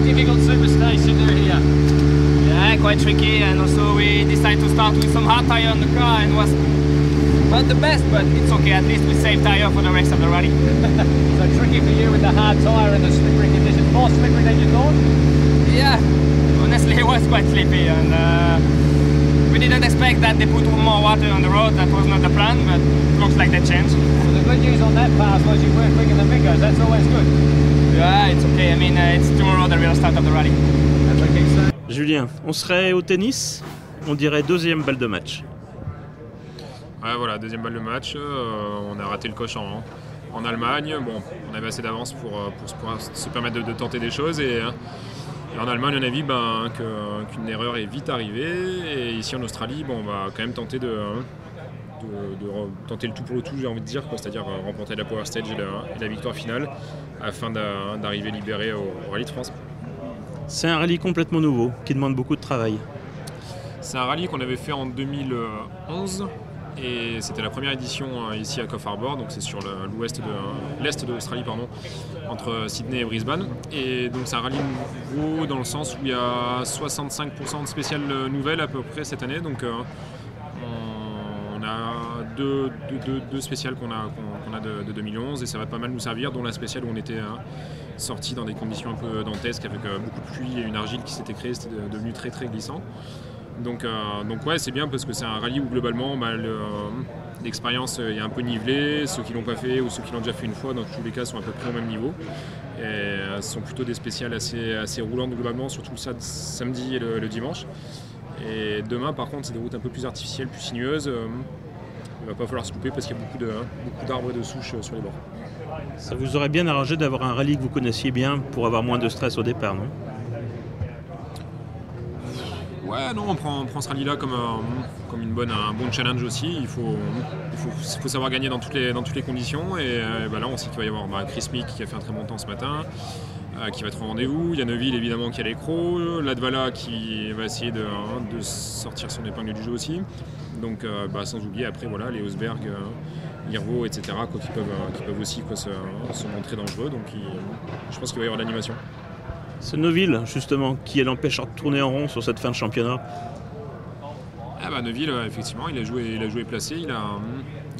quite difficult superstage to do here. Yeah, quite tricky, and also we decided to start with some hard tire on the car, and was not the best, but it's okay. At least we saved tire for the rest of the rally. So tricky for you with the hard tyre and the slippery conditions. More slippery than you thought? Yeah, honestly it was quite slippy, and we didn't expect that they put more water on the road. That was not the plan, but it looks like they changed. Well, the good news on that pass was you were quicker than Mingos. That's always good. Yeah, it's okay. I mean, it's tomorrow the real start of the rally. That's what keeps saying. Julien, on serait au tennis, on dirait deuxième balle de match. Ouais, voilà, deuxième balle de match. On a raté le coche en Allemagne. Bon, on avait assez d'avance pour se permettre de tenter des choses. Et en Allemagne, on a vu qu'une erreur est vite arrivée. Et ici en Australie, bon, on va quand même tenter de tenter le tout pour le tout, j'ai envie de dire, c'est-à-dire remporter la Power Stage et la victoire finale afin d'arriver libéré au Rallye de France. C'est un rallye complètement nouveau, qui demande beaucoup de travail. C'est un rallye qu'on avait fait en 2011 et c'était la première édition ici à Coff Harbour, donc c'est sur l'est de l'Australie, entre Sydney et Brisbane. Et donc c'est un rallye nouveau dans le sens où il y a 65% de spéciales nouvelles à peu près cette année. Donc on a deux spéciales qu'on a de 2011 et ça va pas mal nous servir, dont la spéciale où on était sorti dans des conditions un peu dantesques avec beaucoup de pluie et une argile qui s'était créée, c'était devenu très très glissant. Donc ouais, c'est bien parce que c'est un rallye où globalement l'expérience est un peu nivelée. Ceux qui l'ont pas fait ou ceux qui l'ont déjà fait une fois, dans tous les cas, sont à peu près au même niveau. Et ce sont plutôt des spéciales assez roulantes globalement, surtout le samedi et le dimanche. Et demain, par contre, c'est des routes un peu plus artificielles, plus sinueuses. Il va pas falloir se couper parce qu'il y a beaucoup d'arbres de souche sur les bords. Ça vous aurait bien arrangé d'avoir un rallye que vous connaissiez bien pour avoir moins de stress au départ, non ? Ouais, non, on prend ce rallye-là comme un bon challenge aussi. Il faut savoir gagner dans toutes les conditions. Et là, on sait qu'il va y avoir Chris Mick qui a fait un très bon temps ce matin, qui va être au rendez-vous. Il y a Neuville évidemment qui a l'écro. Latvala qui va essayer de sortir son épingle du jeu aussi. Donc sans oublier après voilà, les Osberg, Irvo, etc. qui peuvent aussi se montrer dangereux. Donc je pense qu'il va y avoir de l'animation. C'est Neuville, justement, qui est l'empêcheur de tourner en rond sur cette fin de championnat. Neuville, effectivement, il a joué placé, il a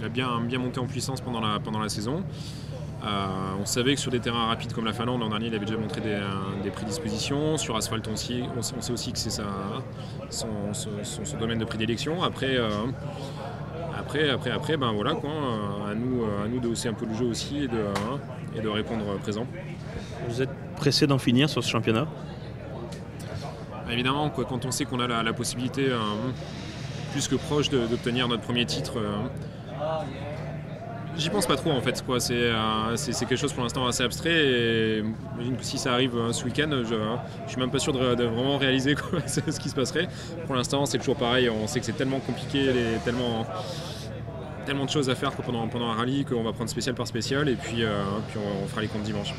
bien monté en puissance pendant la saison. On savait que sur des terrains rapides comme la Finlande, l'an dernier, il avait déjà montré des prédispositions. Sur asphalte, on sait aussi que c'est son domaine de prédilection. Après, voilà quoi. À nous de hausser un peu le jeu aussi et de répondre présent. Vous êtes pressé d'en finir sur ce championnat ? Évidemment, quand on sait qu'on a la possibilité plus que proche d'obtenir notre premier titre, j'y pense pas trop en fait. C'est quelque chose pour l'instant assez abstrait et j'imagine que si ça arrive ce week-end, je suis même pas sûr de vraiment réaliser ce qui se passerait. Pour l'instant, c'est toujours pareil. On sait que c'est tellement compliqué, tellement de choses à faire pendant un rallye qu'on va prendre spécial par spécial et puis on fera les comptes dimanche.